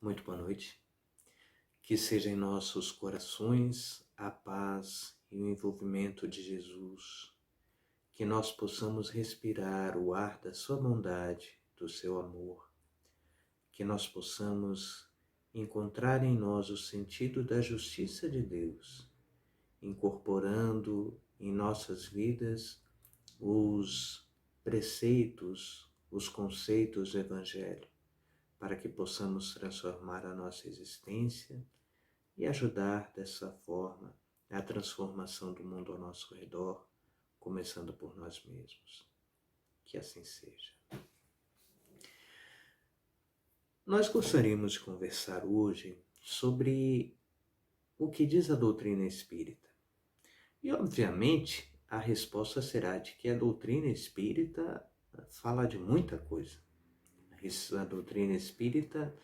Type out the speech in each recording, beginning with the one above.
Muito boa noite. Que seja em nossos corações a paz e o envolvimento de Jesus. Que nós possamos respirar o ar da sua bondade, do seu amor. Que nós possamos encontrar em nós o sentido da justiça de Deus, incorporando em nossas vidas os preceitos, os conceitos do Evangelho, para que possamos transformar a nossa existência e ajudar dessa forma a transformação do mundo ao nosso redor, começando por nós mesmos. Que assim seja. Nós gostaríamos de conversar hoje sobre o que diz a doutrina espírita. E, obviamente, a resposta será de que a doutrina espírita fala de muita coisa. A doutrina espírita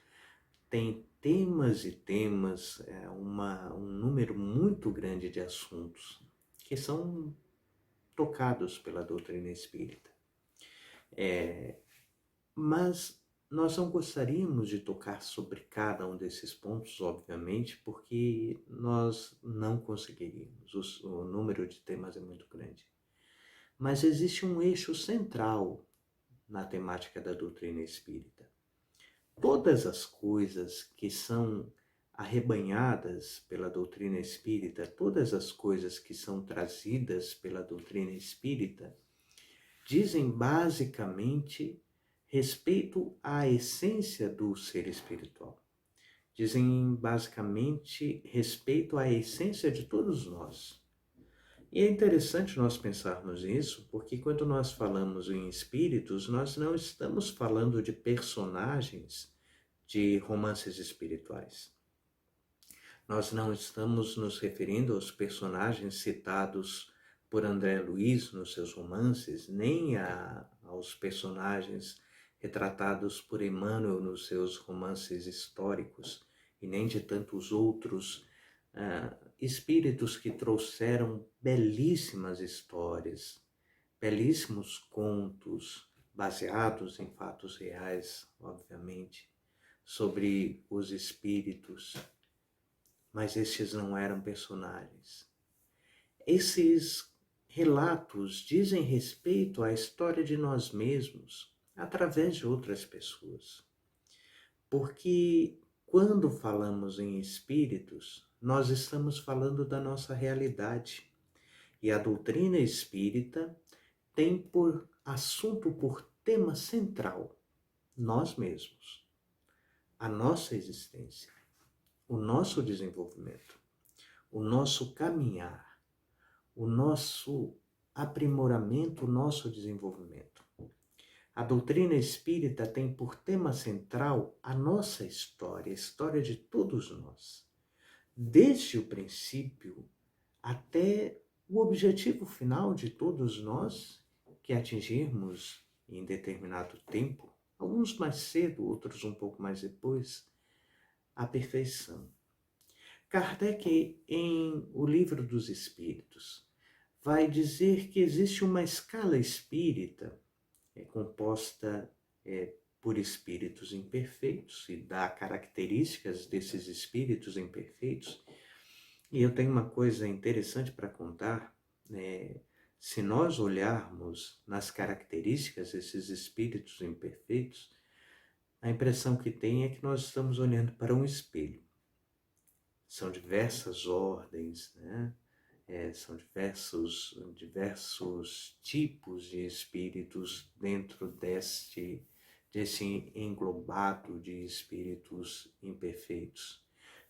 tem temas e temas, um número muito grande de assuntos que são tocados pela doutrina espírita. Mas nós não gostaríamos de tocar sobre cada um desses pontos, obviamente, porque nós não conseguiríamos. O número de temas é muito grande. Mas existe um eixo central na temática da doutrina espírita. Todas as coisas que são arrebanhadas pela doutrina espírita, todas as coisas que são trazidas pela doutrina espírita, dizem basicamente respeito à essência do ser espiritual. Dizem basicamente respeito à essência de todos nós. E é interessante nós pensarmos nisso, porque quando nós falamos em espíritos, nós não estamos falando de personagens de romances espirituais. Nós não estamos nos referindo aos personagens citados por André Luiz nos seus romances, nem aos personagens retratados por Emmanuel nos seus romances históricos, e nem de tantos outros espíritos que trouxeram belíssimas histórias, belíssimos contos, baseados em fatos reais, obviamente, sobre os espíritos, mas estes não eram personagens. Esses relatos dizem respeito à história de nós mesmos através de outras pessoas. Porque quando falamos em espíritos, nós estamos falando da nossa realidade. E a doutrina espírita tem por assunto, por tema central, nós mesmos, a nossa existência, o nosso desenvolvimento, o nosso caminhar, o nosso aprimoramento, o nosso desenvolvimento. A doutrina espírita tem por tema central a nossa história, a história de todos nós, desde o princípio até o objetivo final de todos nós, que atingirmos em determinado tempo, alguns mais cedo, outros um pouco mais depois, a perfeição. Kardec, em O Livro dos Espíritos, vai dizer que existe uma escala espírita composta por espíritos imperfeitos e dá características desses espíritos imperfeitos. E eu tenho uma coisa interessante para contar. Se nós olharmos nas características desses espíritos imperfeitos, a impressão que tem é que nós estamos olhando para um espelho. São diversas ordens, né? São diversos tipos de espíritos dentro desse englobado de espíritos imperfeitos.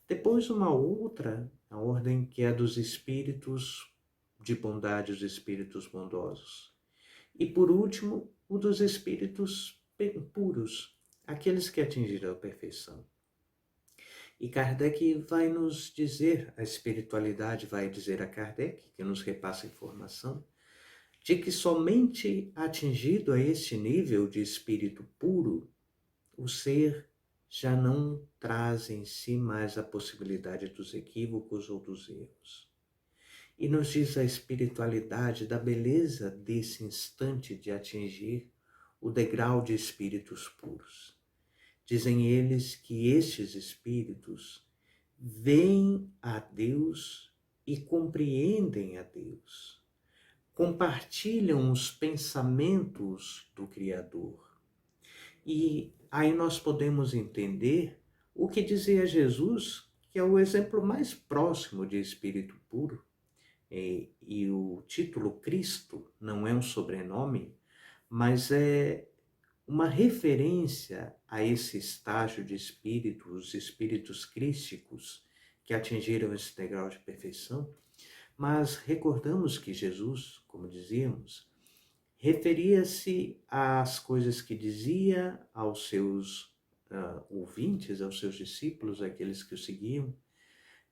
Depois uma outra, a ordem que é dos espíritos de bondade, os espíritos bondosos. E por último, o dos espíritos puros, aqueles que atingiram a perfeição. E Kardec vai nos dizer, a espiritualidade vai dizer a Kardec, que nos repassa informação, de que somente atingido a este nível de espírito puro, o ser já não traz em si mais a possibilidade dos equívocos ou dos erros. E nos diz a espiritualidade da beleza desse instante de atingir o degrau de espíritos puros. Dizem eles que estes espíritos veem a Deus e compreendem a Deus, compartilham os pensamentos do Criador. E aí nós podemos entender o que dizia Jesus, que é o exemplo mais próximo de espírito puro. E o título Cristo não é um sobrenome, mas é uma referência a esse estágio de espírito, os espíritos crísticos que atingiram esse degrau de perfeição. Mas recordamos que Jesus, como dizíamos, referia-se às coisas que dizia aos seus ouvintes, aos seus discípulos, aqueles que o seguiam,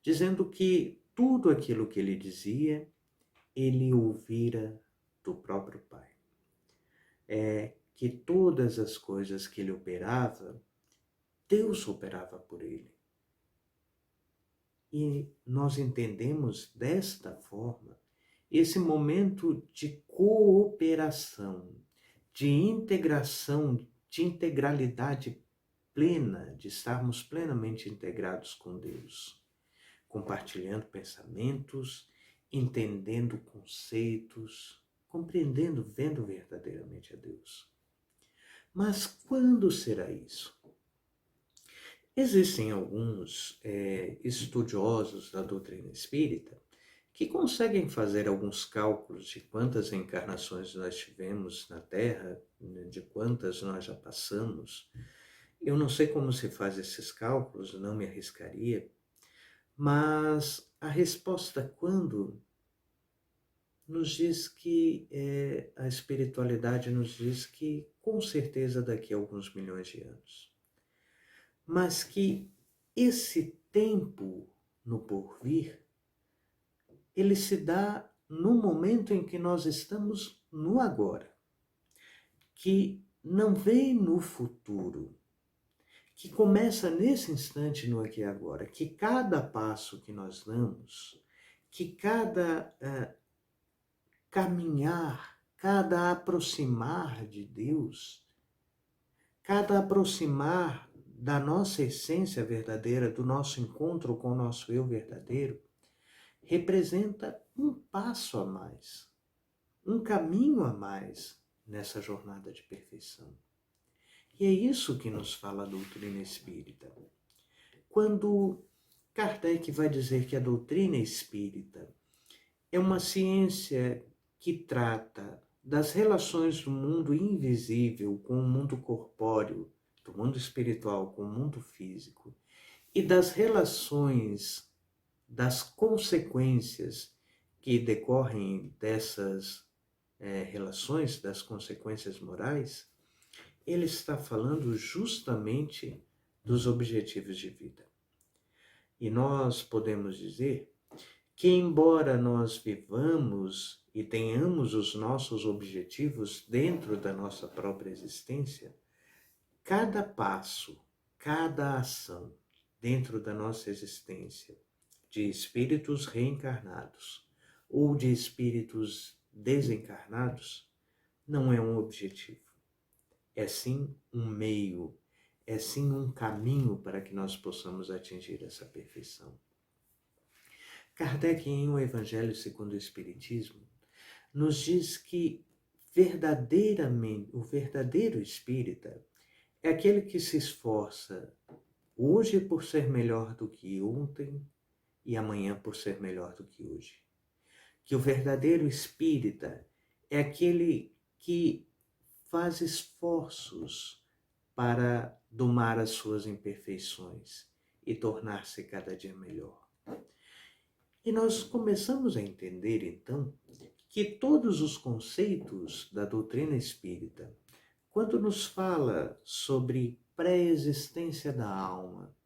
dizendo que tudo aquilo que ele dizia, ele ouvira do próprio Pai. Que todas as coisas que ele operava, Deus operava por ele. E nós entendemos desta forma esse momento de cooperação, de integração, de integralidade plena, de estarmos plenamente integrados com Deus, compartilhando pensamentos, entendendo conceitos, compreendendo, vendo verdadeiramente a Deus. Mas quando será isso? Existem alguns estudiosos da doutrina espírita que conseguem fazer alguns cálculos de quantas encarnações nós tivemos na Terra, de quantas nós já passamos. Eu não sei como se faz esses cálculos, não me arriscaria, mas a resposta quando nos diz que a espiritualidade nos diz que com certeza daqui a alguns milhões de anos. Mas que esse tempo no porvir, ele se dá no momento em que nós estamos no agora, que não vem no futuro, que começa nesse instante no aqui e agora, que cada passo que nós damos, que cada caminhar, cada aproximar de Deus, cada aproximar da nossa essência verdadeira, do nosso encontro com o nosso eu verdadeiro, representa um passo a mais, um caminho a mais nessa jornada de perfeição. E é isso que nos fala a doutrina espírita. Quando Kardec vai dizer que a doutrina espírita é uma ciência que trata das relações do mundo invisível com o mundo corpóreo, do mundo espiritual com o mundo físico, e das relações, das consequências que decorrem dessas relações, das consequências morais, ele está falando justamente dos objetivos de vida. E nós podemos dizer que, embora nós vivamos e tenhamos os nossos objetivos dentro da nossa própria existência, cada passo, cada ação dentro da nossa existência, de espíritos reencarnados ou de espíritos desencarnados, não é um objetivo. É sim um meio, é sim um caminho para que nós possamos atingir essa perfeição. Kardec, em O Evangelho segundo o Espiritismo, nos diz que verdadeiramente o verdadeiro espírita é aquele que se esforça hoje por ser melhor do que ontem e amanhã por ser melhor do que hoje. Que o verdadeiro espírita é aquele que faz esforços para domar as suas imperfeições e tornar-se cada dia melhor. E nós começamos a entender, então, que todos os conceitos da doutrina espírita, quando nos fala sobre pré-existência da alma,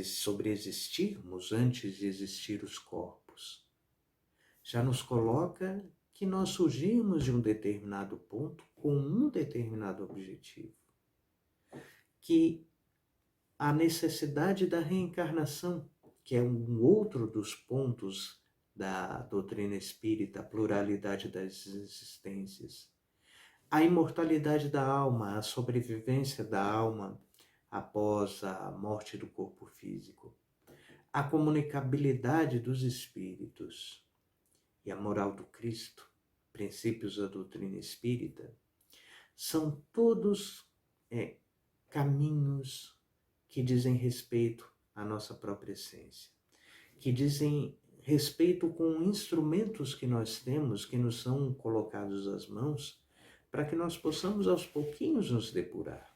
sobre existirmos antes de existir os corpos, já nos coloca que nós surgimos de um determinado ponto com um determinado objetivo. Que a necessidade da reencarnação, que é um outro dos pontos da doutrina espírita, a pluralidade das existências, a imortalidade da alma, a sobrevivência da alma após a morte do corpo físico, a comunicabilidade dos espíritos e a moral do Cristo, princípios da doutrina espírita, são todos caminhos que dizem respeito à nossa própria essência, que dizem respeito com instrumentos que nós temos, que nos são colocados às mãos, para que nós possamos aos pouquinhos nos depurar.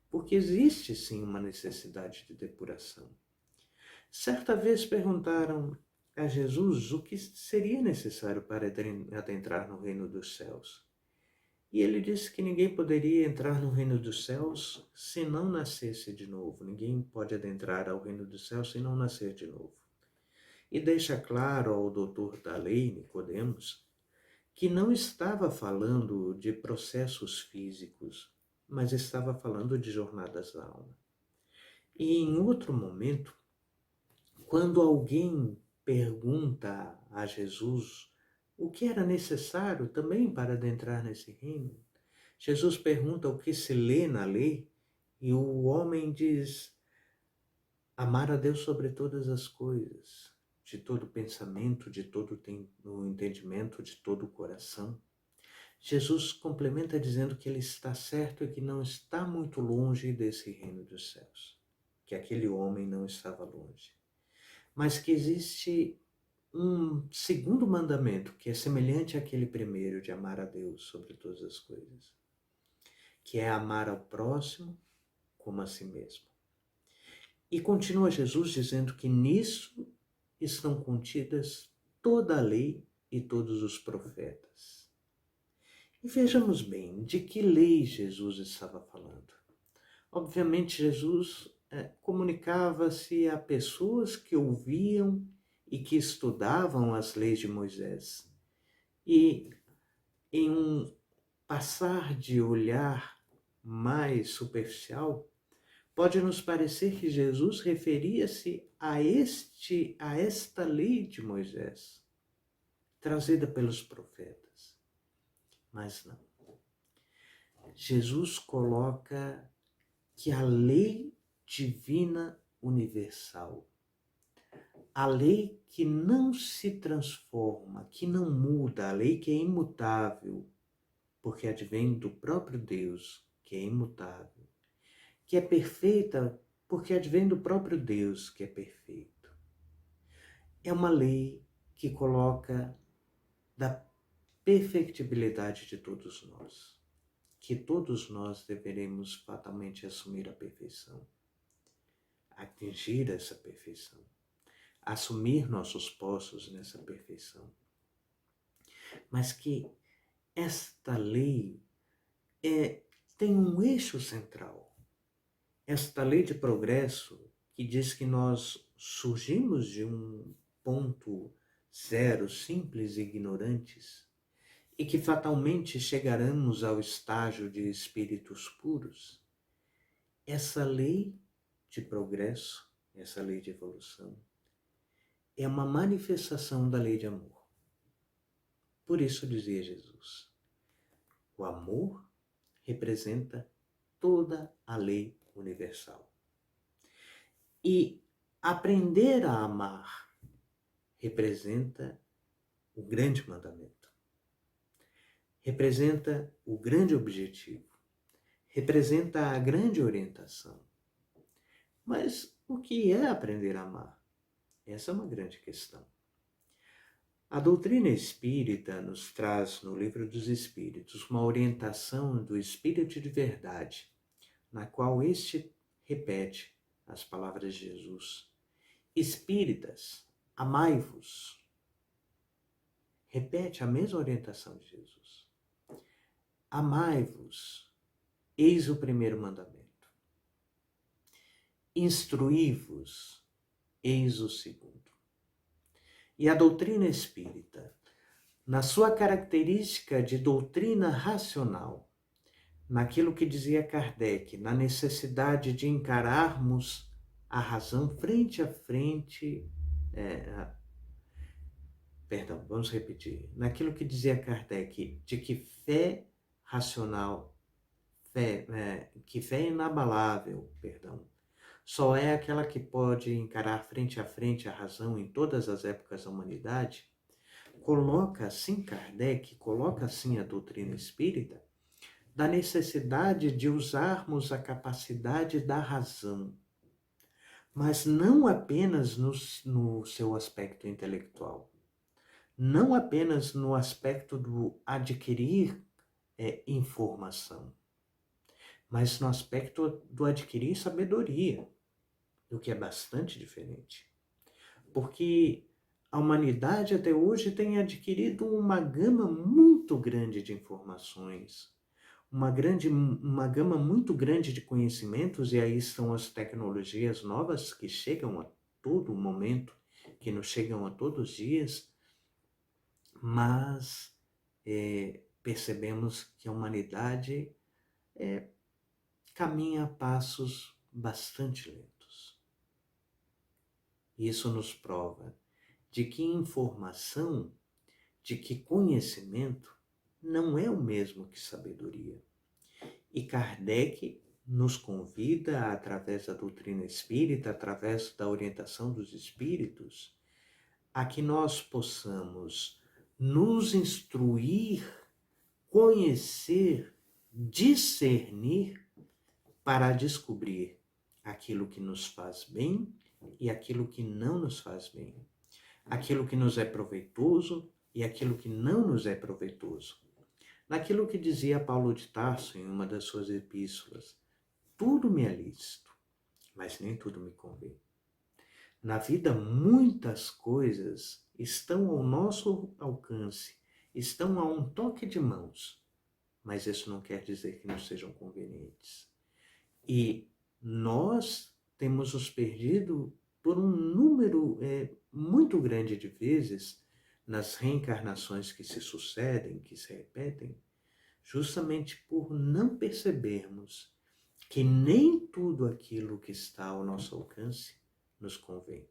Porque existe sim uma necessidade de depuração. Certa vez perguntaram a Jesus o que seria necessário para adentrar no reino dos céus. E ele disse que ninguém poderia entrar no reino dos céus se não nascesse de novo. Ninguém pode adentrar ao reino dos céus se não nascer de novo. E deixa claro ao doutor da lei, Nicodemos, que não estava falando de processos físicos, mas estava falando de jornadas da alma. E em outro momento, quando alguém pergunta a Jesus o que era necessário também para adentrar nesse reino, Jesus pergunta o que se lê na lei e o homem diz: amar a Deus sobre todas as coisas, de todo pensamento, de todo o entendimento, de todo o coração. Jesus complementa dizendo que ele está certo e que não está muito longe desse reino dos céus, que aquele homem não estava longe, mas que existe um segundo mandamento que é semelhante àquele primeiro de amar a Deus sobre todas as coisas, que é amar ao próximo como a si mesmo. E continua Jesus dizendo que nisso estão contidas toda a lei e todos os profetas. E vejamos bem, de que lei Jesus estava falando? Obviamente, Jesus comunicava-se a pessoas que ouviam e que estudavam as leis de Moisés. E em um passar de olhar mais superficial, pode nos parecer que Jesus referia-se a esta lei de Moisés, trazida pelos profetas. Mas não. Jesus coloca que a lei divina universal, a lei que não se transforma, que não muda, a lei que é imutável, porque advém do próprio Deus, que é imutável, que é perfeita, porque advém do próprio Deus, que é perfeito. É uma lei que coloca da perfectibilidade de todos nós, que todos nós deveremos fatalmente assumir a perfeição, atingir essa perfeição, assumir nossos postos nessa perfeição. Mas que esta lei tem um eixo central. Esta lei de progresso que diz que nós surgimos de um ponto zero, simples e ignorantes, e que fatalmente chegaremos ao estágio de espíritos puros. Essa lei de progresso, essa lei de evolução, é uma manifestação da lei de amor. Por isso dizia Jesus, o amor representa toda a lei universal. E aprender a amar representa o grande mandamento. Representa o grande objetivo. Representa a grande orientação. Mas o que é aprender a amar? Essa é uma grande questão. A doutrina espírita nos traz, no Livro dos Espíritos, uma orientação do Espírito de verdade, na qual este repete as palavras de Jesus. Espíritas, amai-vos. Repete a mesma orientação de Jesus. Amai-vos, eis o primeiro mandamento. Instruí-vos, eis o segundo. E a doutrina espírita, na sua característica de doutrina racional, naquilo que dizia Kardec, na necessidade de encararmos a razão frente a frente, vamos repetir, naquilo que dizia Kardec, de que fé, racional, que fé inabalável, perdão, só é aquela que pode encarar frente a frente a razão em todas as épocas da humanidade, coloca assim a doutrina espírita, da necessidade de usarmos a capacidade da razão, mas não apenas no seu aspecto intelectual, não apenas no aspecto do adquirir informação, mas no aspecto do adquirir sabedoria, o que é bastante diferente. Porque a humanidade até hoje tem adquirido uma gama muito grande de informações, uma gama muito grande de conhecimentos, e aí estão as tecnologias novas que chegam a todo momento, que nos chegam a todos os dias, mas percebemos que a humanidade caminha a passos bastante lentos. Isso nos prova de que informação, de que conhecimento não é o mesmo que sabedoria. E Kardec nos convida, através da doutrina espírita, através da orientação dos espíritos, a que nós possamos nos instruir, conhecer, discernir para descobrir aquilo que nos faz bem e aquilo que não nos faz bem, aquilo que nos é proveitoso e aquilo que não nos é proveitoso. Naquilo que dizia Paulo de Tarso em uma das suas epístolas, tudo me é lícito, mas nem tudo me convém. Na vida, muitas coisas estão ao nosso alcance, estão a um toque de mãos, mas isso não quer dizer que não sejam convenientes. E nós temos nos perdido por um número muito grande de vezes nas reencarnações que se sucedem, que se repetem, justamente por não percebermos que nem tudo aquilo que está ao nosso alcance nos convém.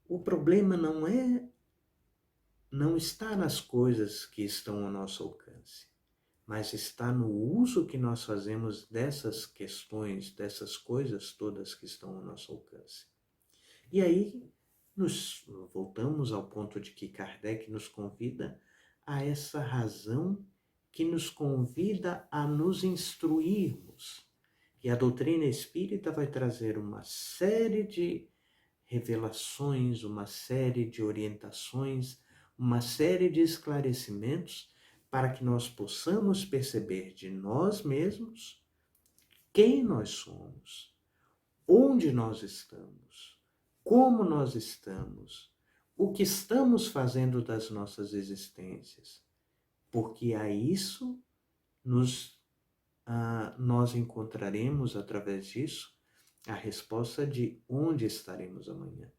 O problema não está nas coisas que estão ao nosso alcance, mas está no uso que nós fazemos dessas questões, dessas coisas todas que estão ao nosso alcance. E aí nos voltamos ao ponto de que Kardec nos convida a essa razão que nos convida a nos instruirmos. E a doutrina espírita vai trazer uma série de revelações, uma série de orientações, uma série de esclarecimentos para que nós possamos perceber de nós mesmos quem nós somos, onde nós estamos, como nós estamos, o que estamos fazendo das nossas existências, porque a isso nós encontraremos, através disso, a resposta de onde estaremos amanhã.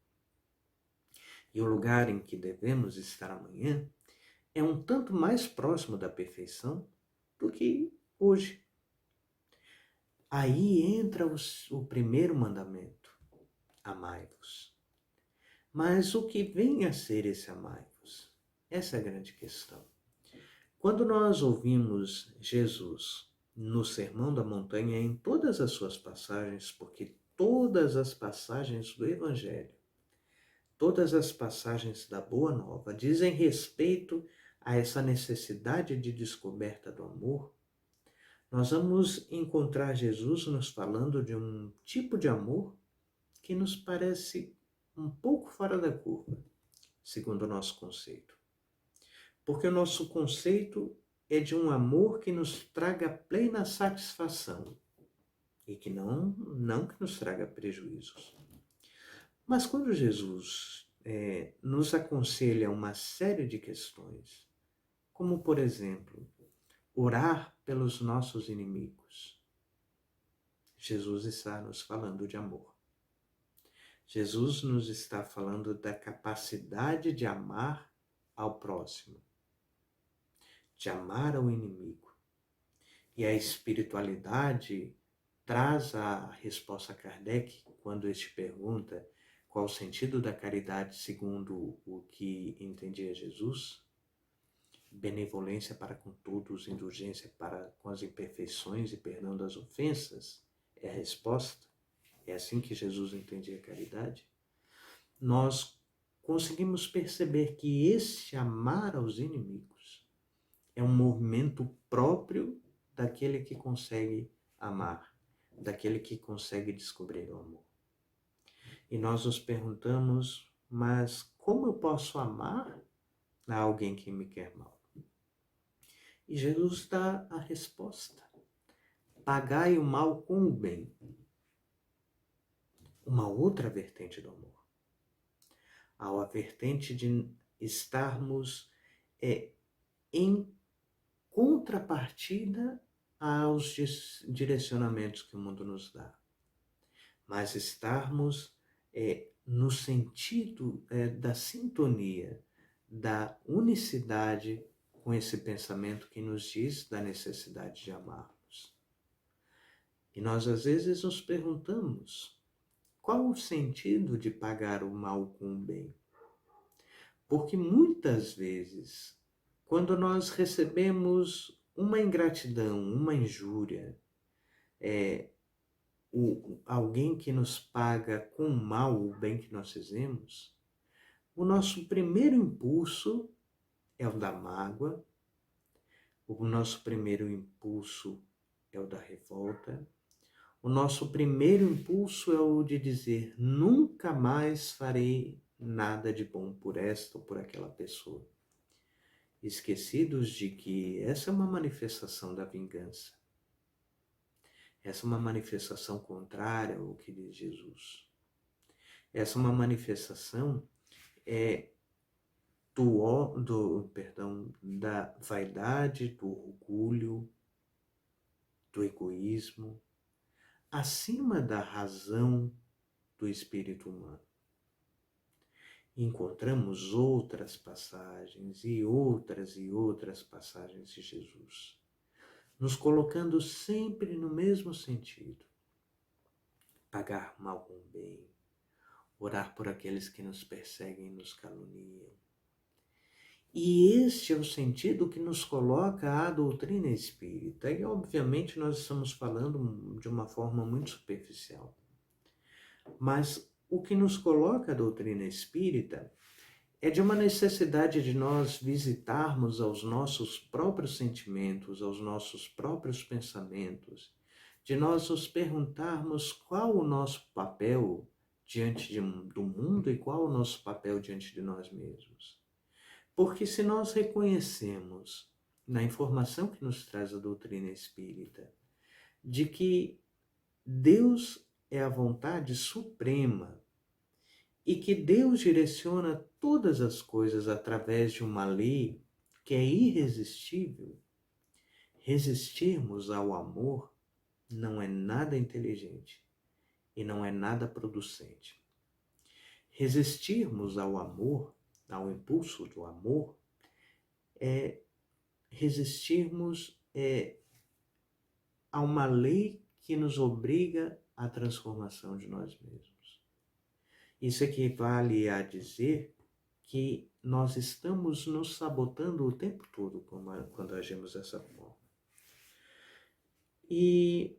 E o lugar em que devemos estar amanhã é um tanto mais próximo da perfeição do que hoje. Aí entra o primeiro mandamento, amai-vos. Mas o que vem a ser esse amai-vos? Essa é a grande questão. Quando nós ouvimos Jesus no Sermão da Montanha, em todas as suas passagens, porque todas as passagens do Evangelho, todas as passagens da Boa Nova dizem respeito a essa necessidade de descoberta do amor, nós vamos encontrar Jesus nos falando de um tipo de amor que nos parece um pouco fora da curva, segundo o nosso conceito. Porque o nosso conceito é de um amor que nos traga plena satisfação e que não que nos traga prejuízos. Mas quando Jesus nos aconselha uma série de questões, como por exemplo, orar pelos nossos inimigos, Jesus está nos falando de amor. Jesus nos está falando da capacidade de amar ao próximo, de amar ao inimigo. E a espiritualidade traz a resposta a Kardec quando este pergunta qual o sentido da caridade segundo o que entendia Jesus. benevolência para com todos, indulgência para com as imperfeições e perdão das ofensas, é a resposta. É assim que Jesus entendia a caridade. Nós conseguimos perceber que esse amar aos inimigos é um movimento próprio daquele que consegue amar, daquele que consegue descobrir o amor. E nós nos perguntamos, mas como eu posso amar a alguém que me quer mal? E Jesus dá a resposta. Pagai o mal com o bem. Uma outra vertente do amor. A vertente de estarmos em contrapartida aos direcionamentos que o mundo nos dá. Mas estarmos no sentido da sintonia, da unicidade com esse pensamento que nos diz da necessidade de amarmos. E nós às vezes nos perguntamos, qual o sentido de pagar o mal com o bem? Porque muitas vezes, quando nós recebemos uma ingratidão, uma injúria, alguém que nos paga com mal o bem que nós fizemos, o nosso primeiro impulso é o da mágoa, o nosso primeiro impulso é o da revolta, o nosso primeiro impulso é o de dizer, nunca mais farei nada de bom por esta ou por aquela pessoa. Esquecidos de que essa é uma manifestação da vingança. Essa é uma manifestação contrária ao que diz Jesus. Essa é uma manifestação da vaidade, do orgulho, do egoísmo, acima da razão do espírito humano. Encontramos outras passagens e outras passagens de Jesus, nos colocando sempre no mesmo sentido. Pagar mal com bem, orar por aqueles que nos perseguem e nos caluniam. E este é o sentido que nos coloca a doutrina espírita. E, obviamente, nós estamos falando de uma forma muito superficial. Mas o que nos coloca a doutrina espírita é de uma necessidade de nós visitarmos aos nossos próprios sentimentos, aos nossos próprios pensamentos, de nós nos perguntarmos qual o nosso papel diante do mundo e qual o nosso papel diante de nós mesmos. Porque se nós reconhecemos, na informação que nos traz a doutrina espírita, de que Deus é a vontade suprema e que Deus direciona todas as coisas através de uma lei que é irresistível, resistirmos ao amor não é nada inteligente e não é nada producente. Resistirmos ao amor, ao impulso do amor, é resistirmos a uma lei que nos obriga à transformação de nós mesmos. Isso equivale a dizer que nós estamos nos sabotando o tempo todo quando agimos dessa forma. E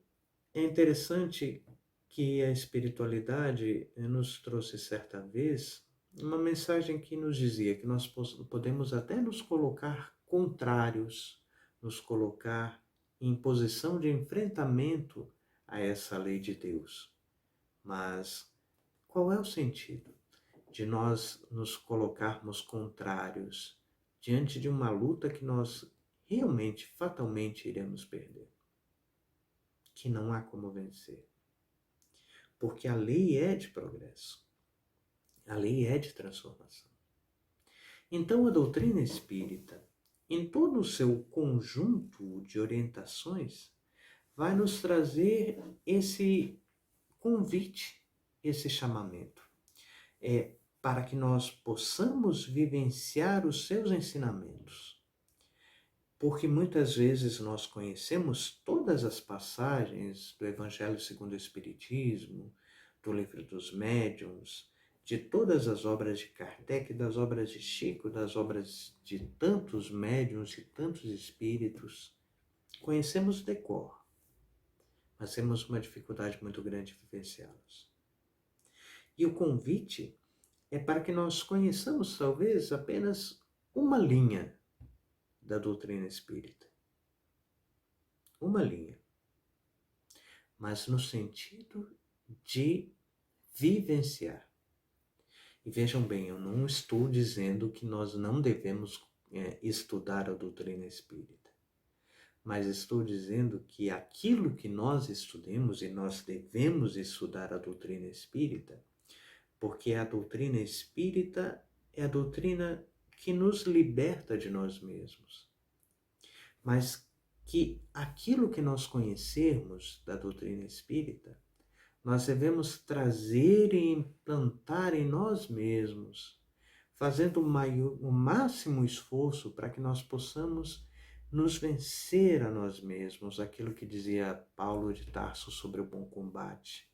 é interessante que a espiritualidade nos trouxe certa vez uma mensagem que nos dizia que nós podemos até nos colocar contrários, nos colocar em posição de enfrentamento a essa lei de Deus. Mas qual é o sentido de nós nos colocarmos contrários diante de uma luta que nós realmente, fatalmente iremos perder? Que não há como vencer. Porque a lei é de progresso. A lei é de transformação. Então a doutrina espírita, em todo o seu conjunto de orientações, vai nos trazer esse convite, esse chamamento, para que nós possamos vivenciar os seus ensinamentos. Porque muitas vezes nós conhecemos todas as passagens do Evangelho segundo o Espiritismo, do Livro dos Médiuns, de todas as obras de Kardec, das obras de Chico, das obras de tantos médiuns e tantos espíritos, conhecemos de cor, mas temos uma dificuldade muito grande de vivenciá-las. E o convite é para que nós conheçamos talvez apenas uma linha da doutrina espírita. Uma linha. Mas no sentido de vivenciar. E vejam bem, eu não estou dizendo que nós não devemos estudar a doutrina espírita. Mas estou dizendo que aquilo que nós estudemos, e nós devemos estudar a doutrina espírita, porque a doutrina espírita é a doutrina que nos liberta de nós mesmos. Mas que aquilo que nós conhecermos da doutrina espírita, nós devemos trazer e implantar em nós mesmos, fazendo o máximo esforço para que nós possamos nos vencer a nós mesmos, aquilo que dizia Paulo de Tarso sobre o bom combate.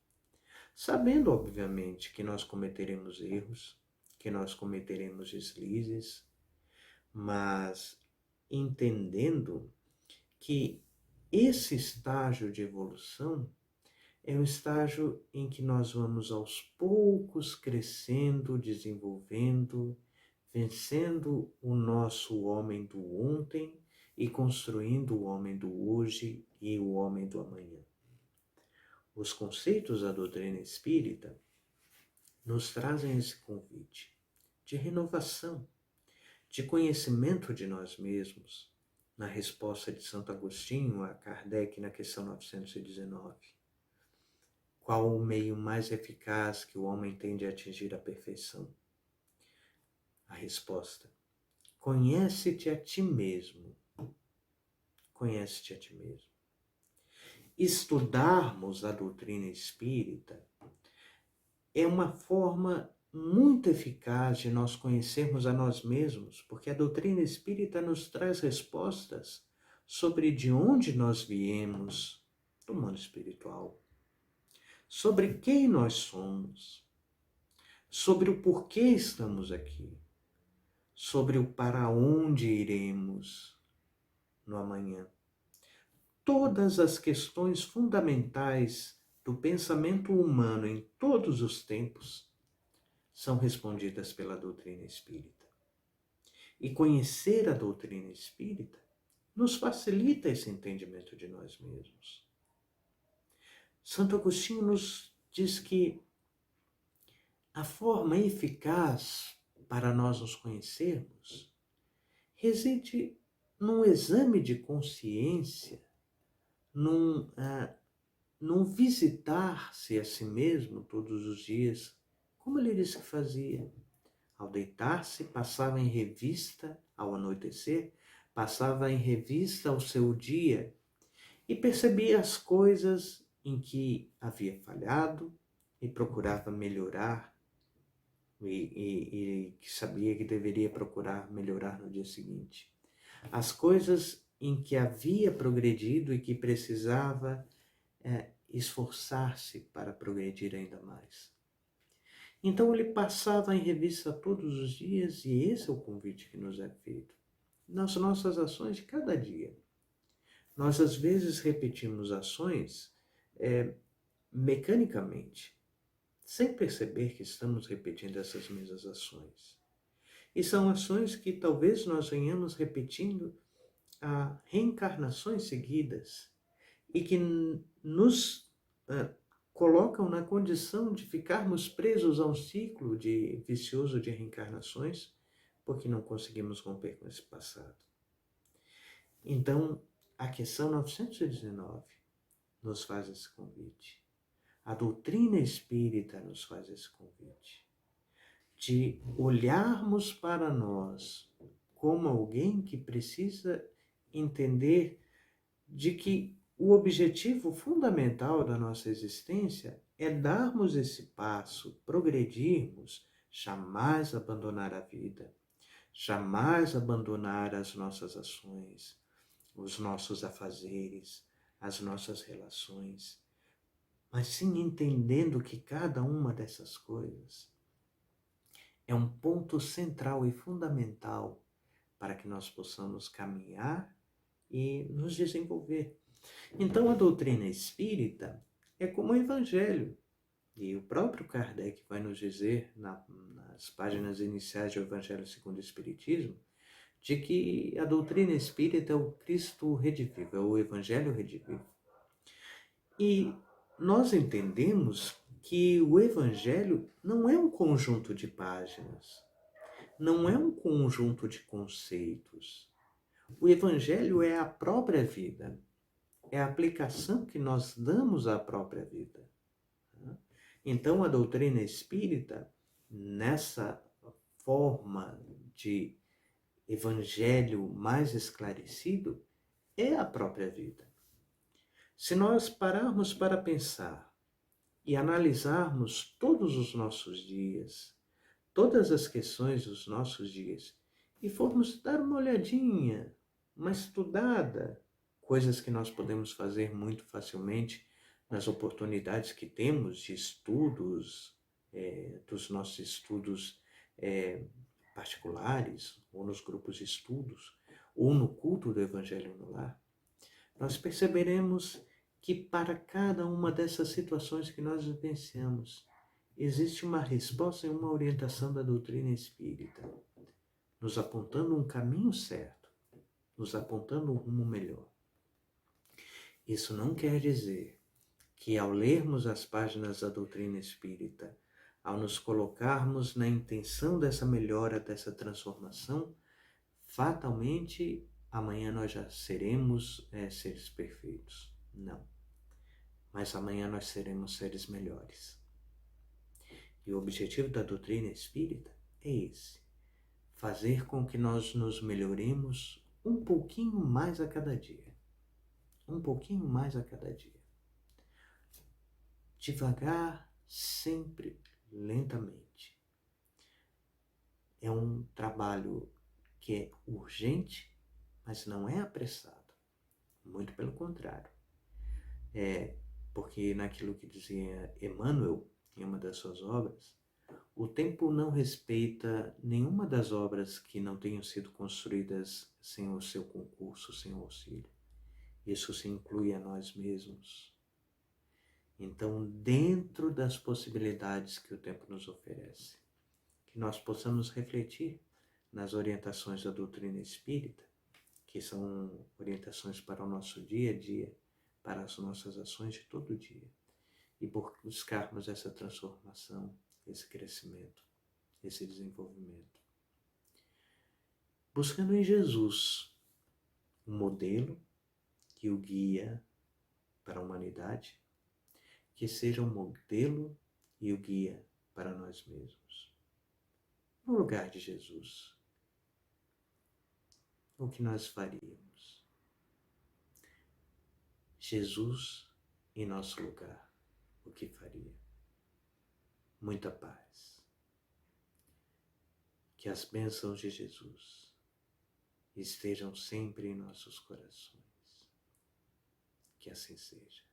Sabendo, obviamente, que nós cometeremos erros, que nós cometeremos deslizes, mas entendendo que esse estágio de evolução é um estágio em que nós vamos aos poucos crescendo, desenvolvendo, vencendo o nosso homem do ontem e construindo o homem do hoje e o homem do amanhã. Os conceitos da doutrina espírita nos trazem esse convite de renovação, de conhecimento de nós mesmos, na resposta de Santo Agostinho a Kardec na questão 919. Qual o meio mais eficaz que o homem tem de atingir a perfeição? A resposta: conhece-te a ti mesmo. Conhece-te a ti mesmo. Estudarmos a doutrina espírita é uma forma muito eficaz de nós conhecermos a nós mesmos, porque a doutrina espírita nos traz respostas sobre de onde nós viemos do mundo espiritual, sobre quem nós somos, sobre o porquê estamos aqui, sobre o para onde iremos no amanhã. Todas as questões fundamentais do pensamento humano em todos os tempos são respondidas pela doutrina espírita. E conhecer a doutrina espírita nos facilita esse entendimento de nós mesmos. Santo Agostinho nos diz que a forma eficaz para nós nos conhecermos reside num exame de consciência, num visitar-se a si mesmo todos os dias, como ele disse que fazia. Ao deitar-se, passava em revista, ao anoitecer, passava em revista o seu dia e percebia as coisas em que havia falhado e procurava melhorar e que sabia que deveria procurar melhorar no dia seguinte. As coisas em que havia progredido e que precisava esforçar-se para progredir ainda mais. Então ele passava em revista todos os dias e esse é o convite que nos é feito. Nas nossas ações de cada dia. Nós às vezes repetimos ações mecanicamente, sem perceber que estamos repetindo essas mesmas ações. E são ações que talvez nós venhamos repetindo a reencarnações seguidas e que nos colocam na condição de ficarmos presos a um ciclo vicioso de reencarnações, porque não conseguimos romper com esse passado. Então, a questão 919 nos faz esse convite. A doutrina espírita nos faz esse convite. De olharmos para nós como alguém que precisa entender de que o objetivo fundamental da nossa existência é darmos esse passo, progredirmos, jamais abandonar a vida, jamais abandonar as nossas ações, os nossos afazeres, as nossas relações, mas sim entendendo que cada uma dessas coisas é um ponto central e fundamental para que nós possamos caminhar e nos desenvolver. Então, a doutrina espírita é como o Evangelho. E o próprio Kardec vai nos dizer, nas páginas iniciais do Evangelho segundo o Espiritismo, de que a doutrina espírita é o Cristo redivivo, é o Evangelho redivivo. E nós entendemos que o Evangelho não é um conjunto de páginas, não é um conjunto de conceitos. O Evangelho é a própria vida, é a aplicação que nós damos à própria vida. Então, a doutrina espírita, nessa forma de evangelho mais esclarecido, é a própria vida. Se nós pararmos para pensar e analisarmos todos os nossos dias, todas as questões dos nossos dias, e formos dar uma olhadinha, uma estudada, coisas que nós podemos fazer muito facilmente nas oportunidades que temos de estudos, dos nossos estudos particulares, ou nos grupos de estudos, ou no culto do Evangelho no Lar, nós perceberemos que para cada uma dessas situações que nós vivenciamos, existe uma resposta e uma orientação da doutrina espírita, nos apontando um caminho certo, nos apontando um rumo melhor. Isso não quer dizer que ao lermos as páginas da doutrina espírita, ao nos colocarmos na intenção dessa melhora, dessa transformação, fatalmente amanhã nós já seremos seres perfeitos. Não. Mas amanhã nós seremos seres melhores. E o objetivo da doutrina espírita é esse: fazer com que nós nos melhoremos um pouquinho mais a cada dia. Um pouquinho mais a cada dia. Devagar, sempre lentamente. É um trabalho que é urgente, mas não é apressado. Muito pelo contrário. Porque naquilo que dizia Emmanuel, em uma das suas obras, o tempo não respeita nenhuma das obras que não tenham sido construídas sem o seu concurso, sem o auxílio. Isso se inclui a nós mesmos. Então, dentro das possibilidades que o tempo nos oferece, que nós possamos refletir nas orientações da doutrina espírita, que são orientações para o nosso dia a dia, para as nossas ações de todo dia, e buscarmos essa transformação, esse crescimento, esse desenvolvimento. Buscando em Jesus um modelo que o guia para a humanidade, que seja um modelo e o guia para nós mesmos. No lugar de Jesus, o que nós faríamos? Jesus, em nosso lugar, o que faria? Muita paz. Que as bênçãos de Jesus estejam sempre em nossos corações. Que assim seja.